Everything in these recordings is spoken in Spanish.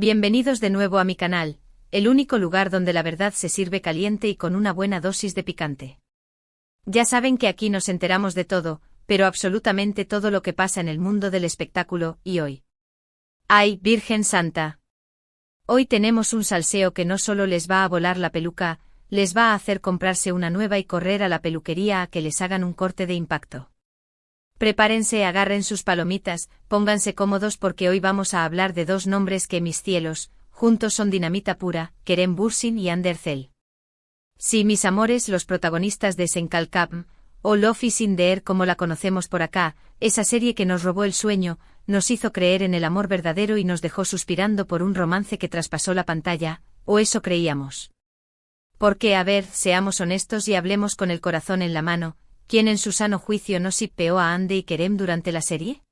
Bienvenidos de nuevo a mi canal, el único lugar donde la verdad se sirve caliente y con una buena dosis de picante. Ya saben que aquí nos enteramos de todo, pero absolutamente todo lo que pasa en el mundo del espectáculo, y hoy. ¡Ay, Virgen Santa! Hoy tenemos un salseo que no solo les va a volar la peluca, les va a hacer comprarse una nueva y correr a la peluquería a que les hagan un corte de impacto. Prepárense, agarren sus palomitas, pónganse cómodos porque hoy vamos a hablar de dos nombres que, mis cielos, juntos son dinamita pura, Kerem Bürsin y Hande Erçel. Sí, mis amores, los protagonistas de Senkalkam, o Love is in the Air como la conocemos por acá, esa serie que nos robó el sueño, nos hizo creer en el amor verdadero y nos dejó suspirando por un romance que traspasó la pantalla, o eso creíamos. Porque, a ver, seamos honestos y hablemos con el corazón en la mano, ¿quién en su sano juicio no shippeó a Hande y Kerem durante la serie?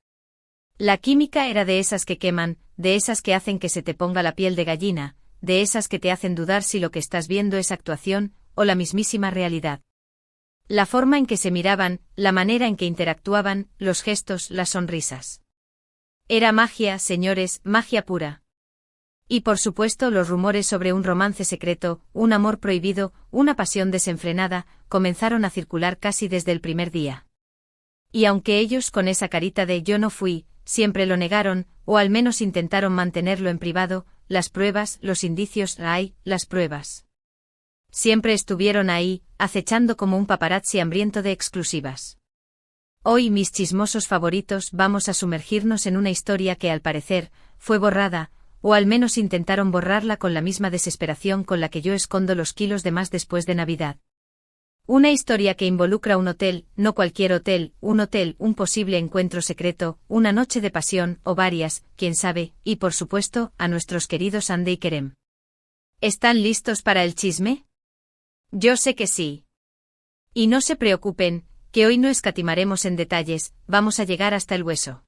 La química era de esas que queman, de esas que hacen que se te ponga la piel de gallina, de esas que te hacen dudar si lo que estás viendo es actuación, o la mismísima realidad. La forma en que se miraban, la manera en que interactuaban, los gestos, las sonrisas. Era magia, señores, magia pura. Y por supuesto los rumores sobre un romance secreto, un amor prohibido, una pasión desenfrenada, comenzaron a circular casi desde el primer día. Y aunque ellos con esa carita de yo no fui, siempre lo negaron, o al menos intentaron mantenerlo en privado, las pruebas, los indicios, las pruebas. Siempre estuvieron ahí, acechando como un paparazzi hambriento de exclusivas. Hoy, mis chismosos favoritos, vamos a sumergirnos en una historia que al parecer, fue borrada, o al menos intentaron borrarla con la misma desesperación con la que yo escondo los kilos de más después de Navidad. Una historia que involucra un hotel, no cualquier hotel, un posible encuentro secreto, una noche de pasión, o varias, quién sabe, y por supuesto, a nuestros queridos Hande y Kerem. ¿Están listos para el chisme? Yo sé que sí. Y no se preocupen, que hoy no escatimaremos en detalles, vamos a llegar hasta el hueso.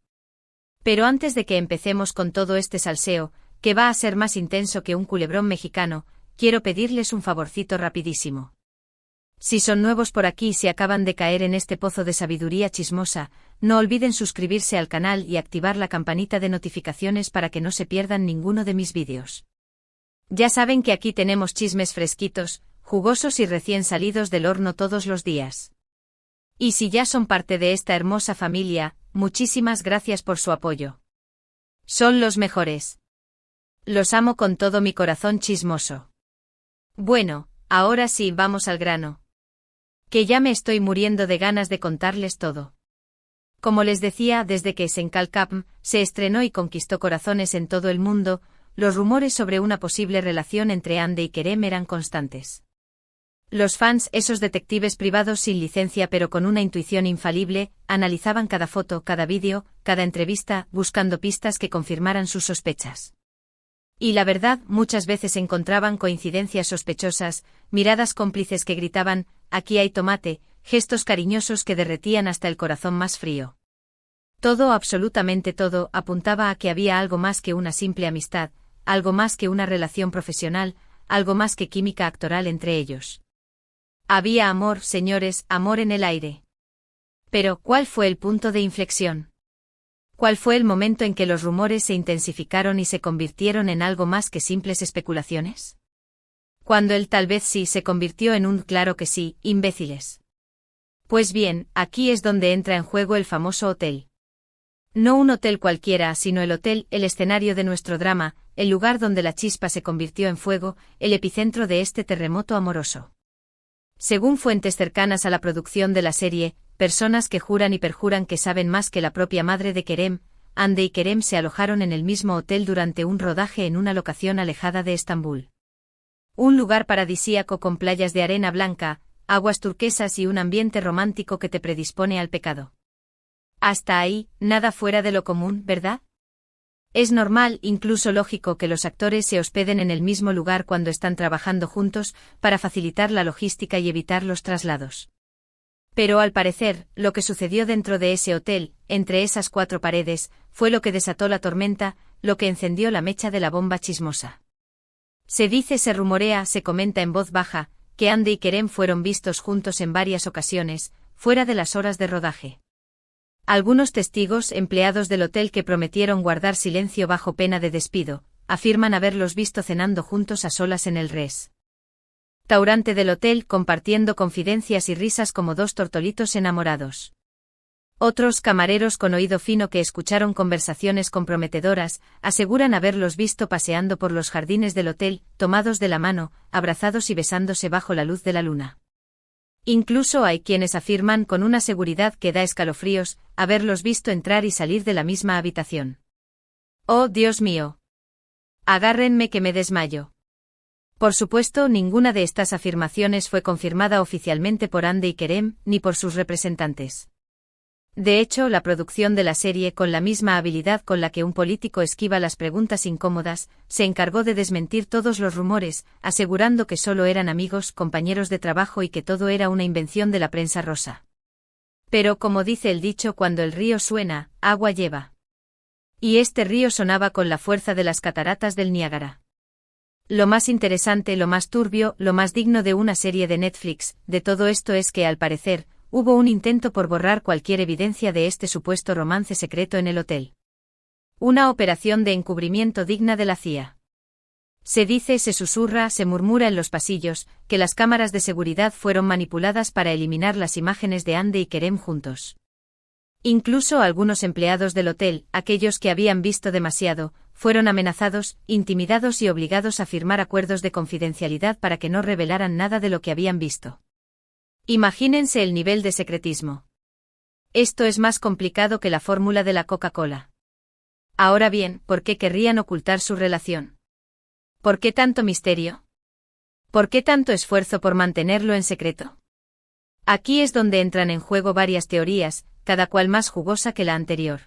Pero antes de que empecemos con todo este salseo, que va a ser más intenso que un culebrón mexicano, quiero pedirles un favorcito rapidísimo. Si son nuevos por aquí y se acaban de caer en este pozo de sabiduría chismosa, no olviden suscribirse al canal y activar la campanita de notificaciones para que no se pierdan ninguno de mis vídeos. Ya saben que aquí tenemos chismes fresquitos, jugosos y recién salidos del horno todos los días. Y si ya son parte de esta hermosa familia, muchísimas gracias por su apoyo. Son los mejores. Los amo con todo mi corazón chismoso. Bueno, ahora sí, vamos al grano. Que ya me estoy muriendo de ganas de contarles todo. Como les decía, desde que Senkalkam se estrenó y conquistó corazones en todo el mundo, los rumores sobre una posible relación entre Hande y Kerem eran constantes. Los fans, esos detectives privados sin licencia pero con una intuición infalible, analizaban cada foto, cada vídeo, cada entrevista, buscando pistas que confirmaran sus sospechas. Y la verdad, muchas veces encontraban coincidencias sospechosas, miradas cómplices que gritaban, aquí hay tomate, gestos cariñosos que derretían hasta el corazón más frío. Todo, absolutamente todo, apuntaba a que había algo más que una simple amistad, algo más que una relación profesional, algo más que química actoral entre ellos. Había amor, señores, amor en el aire. Pero, ¿cuál fue el punto de inflexión? ¿Cuál fue el momento en que los rumores se intensificaron y se convirtieron en algo más que simples especulaciones? Cuando el tal vez sí se convirtió en un claro que sí, imbéciles. Pues bien, aquí es donde entra en juego el famoso hotel. No un hotel cualquiera, sino el hotel, el escenario de nuestro drama, el lugar donde la chispa se convirtió en fuego, el epicentro de este terremoto amoroso. Según fuentes cercanas a la producción de la serie, personas que juran y perjuran que saben más que la propia madre de Kerem, Hande y Kerem se alojaron en el mismo hotel durante un rodaje en una locación alejada de Estambul. Un lugar paradisíaco con playas de arena blanca, aguas turquesas y un ambiente romántico que te predispone al pecado. Hasta ahí, nada fuera de lo común, ¿verdad? Es normal, incluso lógico, que los actores se hospeden en el mismo lugar cuando están trabajando juntos, para facilitar la logística y evitar los traslados. Pero al parecer, lo que sucedió dentro de ese hotel, entre esas cuatro paredes, fue lo que desató la tormenta, lo que encendió la mecha de la bomba chismosa. Se dice, se rumorea, se comenta en voz baja, que Hande y Kerem fueron vistos juntos en varias ocasiones, fuera de las horas de rodaje. Algunos testigos, empleados del hotel que prometieron guardar silencio bajo pena de despido, afirman haberlos visto cenando juntos a solas en el restaurante del hotel, compartiendo confidencias y risas como dos tortolitos enamorados. Otros camareros con oído fino que escucharon conversaciones comprometedoras, aseguran haberlos visto paseando por los jardines del hotel, tomados de la mano, abrazados y besándose bajo la luz de la luna. Incluso hay quienes afirman con una seguridad que da escalofríos, haberlos visto entrar y salir de la misma habitación. ¡Oh, Dios mío! Agárrenme que me desmayo. Por supuesto, ninguna de estas afirmaciones fue confirmada oficialmente por Andy y Kerem, ni por sus representantes. De hecho, la producción de la serie, con la misma habilidad con la que un político esquiva las preguntas incómodas, se encargó de desmentir todos los rumores, asegurando que solo eran amigos, compañeros de trabajo y que todo era una invención de la prensa rosa. Pero como dice el dicho, cuando el río suena, agua lleva. Y este río sonaba con la fuerza de las cataratas del Niágara. Lo más interesante, lo más turbio, lo más digno de una serie de Netflix, de todo esto es que, al parecer, hubo un intento por borrar cualquier evidencia de este supuesto romance secreto en el hotel. Una operación de encubrimiento digna de la CIA. Se dice, se susurra, se murmura en los pasillos, que las cámaras de seguridad fueron manipuladas para eliminar las imágenes de Andy y Kerem juntos. Incluso algunos empleados del hotel, aquellos que habían visto demasiado, fueron amenazados, intimidados y obligados a firmar acuerdos de confidencialidad para que no revelaran nada de lo que habían visto. Imagínense el nivel de secretismo. Esto es más complicado que la fórmula de la Coca-Cola. Ahora bien, ¿por qué querrían ocultar su relación? ¿Por qué tanto misterio? ¿Por qué tanto esfuerzo por mantenerlo en secreto? Aquí es donde entran en juego varias teorías, cada cual más jugosa que la anterior.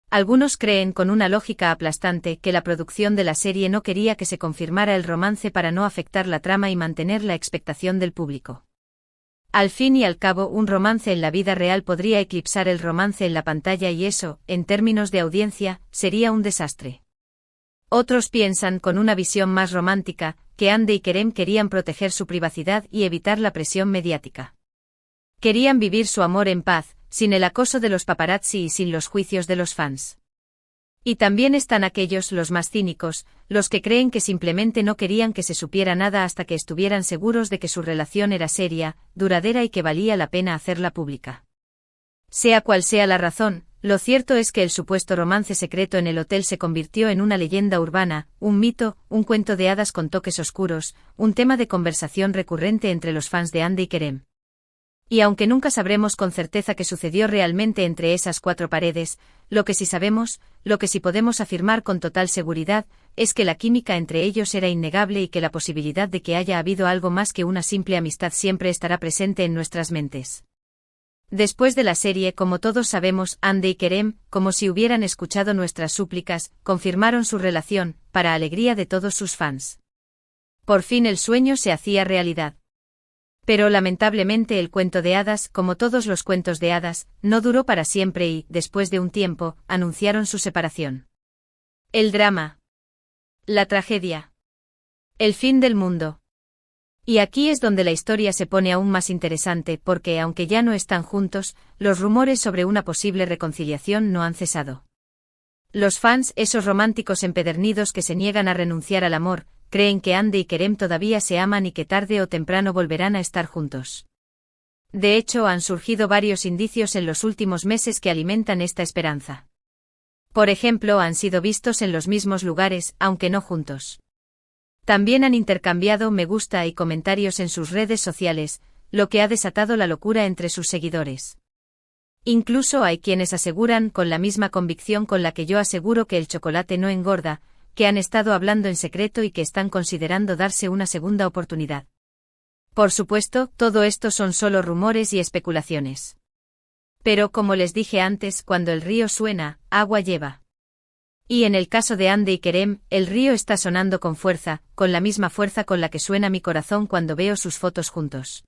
Algunos creen, con una lógica aplastante, que la producción de la serie no quería que se confirmara el romance para no afectar la trama y mantener la expectación del público. Al fin y al cabo, un romance en la vida real podría eclipsar el romance en la pantalla y eso, en términos de audiencia, sería un desastre. Otros piensan, con una visión más romántica, que Andy y Kerem querían proteger su privacidad y evitar la presión mediática. Querían vivir su amor en paz, sin el acoso de los paparazzi y sin los juicios de los fans. Y también están aquellos, los más cínicos, los que creen que simplemente no querían que se supiera nada hasta que estuvieran seguros de que su relación era seria, duradera y que valía la pena hacerla pública. Sea cual sea la razón, lo cierto es que el supuesto romance secreto en el hotel se convirtió en una leyenda urbana, un mito, un cuento de hadas con toques oscuros, un tema de conversación recurrente entre los fans de Andy y Kerem. Y aunque nunca sabremos con certeza qué sucedió realmente entre esas cuatro paredes, lo que sí sabemos, lo que sí podemos afirmar con total seguridad, es que la química entre ellos era innegable y que la posibilidad de que haya habido algo más que una simple amistad siempre estará presente en nuestras mentes. Después de la serie, como todos sabemos, Andy y Kerem, como si hubieran escuchado nuestras súplicas, confirmaron su relación, para alegría de todos sus fans. Por fin el sueño se hacía realidad. Pero lamentablemente el cuento de hadas, como todos los cuentos de hadas, no duró para siempre y, después de un tiempo, anunciaron su separación. El drama. La tragedia. El fin del mundo. Y aquí es donde la historia se pone aún más interesante porque, aunque ya no están juntos, los rumores sobre una posible reconciliación no han cesado. Los fans, esos románticos empedernidos que se niegan a renunciar al amor, creen que Andy y Kerem todavía se aman y que tarde o temprano volverán a estar juntos. De hecho, han surgido varios indicios en los últimos meses que alimentan esta esperanza. Por ejemplo, han sido vistos en los mismos lugares, aunque no juntos. También han intercambiado me gusta y comentarios en sus redes sociales, lo que ha desatado la locura entre sus seguidores. Incluso hay quienes aseguran, con la misma convicción con la que yo aseguro que el chocolate no engorda, que han estado hablando en secreto y que están considerando darse una segunda oportunidad. Por supuesto, todo esto son solo rumores y especulaciones. Pero como les dije antes, cuando el río suena, agua lleva. Y en el caso de Andy y Kerem, el río está sonando con fuerza, con la misma fuerza con la que suena mi corazón cuando veo sus fotos juntos.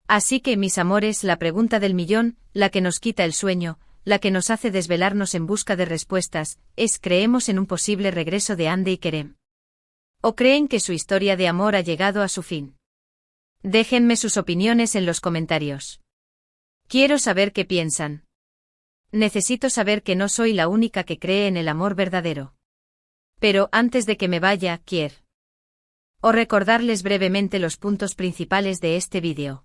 Así que, mis amores, la pregunta del millón, la que nos quita el sueño, la que nos hace desvelarnos en busca de respuestas, es: ¿creemos en un posible regreso de Andy y Kerem? ¿O creen que su historia de amor ha llegado a su fin? Déjenme sus opiniones en los comentarios. Quiero saber qué piensan. Necesito saber que no soy la única que cree en el amor verdadero. Pero antes de que me vaya, quiero recordarles brevemente los puntos principales de este vídeo.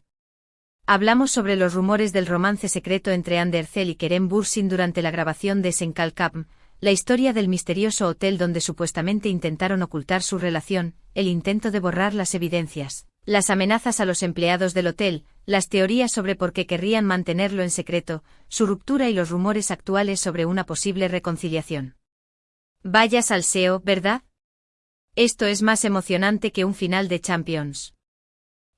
Hablamos sobre los rumores del romance secreto entre Andercel y Kerem Bürsin durante la grabación de Senkalkam, la historia del misterioso hotel donde supuestamente intentaron ocultar su relación, el intento de borrar las evidencias, las amenazas a los empleados del hotel, las teorías sobre por qué querrían mantenerlo en secreto, su ruptura y los rumores actuales sobre una posible reconciliación. Vaya salseo, ¿verdad? Esto es más emocionante que un final de Champions.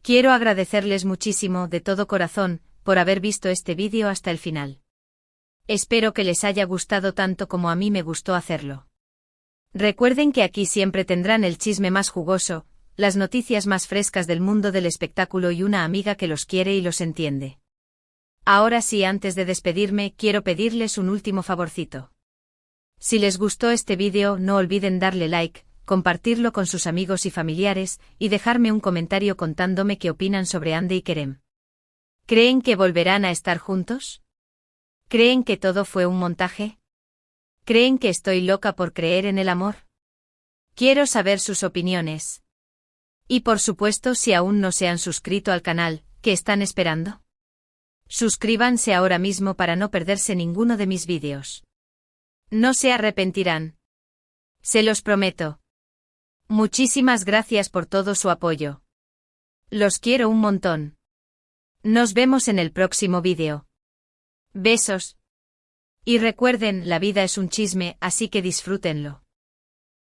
Quiero agradecerles muchísimo, de todo corazón, por haber visto este vídeo hasta el final. Espero que les haya gustado tanto como a mí me gustó hacerlo. Recuerden que aquí siempre tendrán el chisme más jugoso, las noticias más frescas del mundo del espectáculo y una amiga que los quiere y los entiende. Ahora sí, antes de despedirme, quiero pedirles un último favorcito. Si les gustó este vídeo, no olviden darle like, compartirlo con sus amigos y familiares, y dejarme un comentario contándome qué opinan sobre Ande y Kerem. ¿Creen que volverán a estar juntos? ¿Creen que todo fue un montaje? ¿Creen que estoy loca por creer en el amor? Quiero saber sus opiniones. Y por supuesto, si aún no se han suscrito al canal, ¿qué están esperando? Suscríbanse ahora mismo para no perderse ninguno de mis vídeos. No se arrepentirán. Se los prometo. Muchísimas gracias por todo su apoyo. Los quiero un montón. Nos vemos en el próximo vídeo. Besos. Y recuerden, la vida es un chisme, así que disfrútenlo.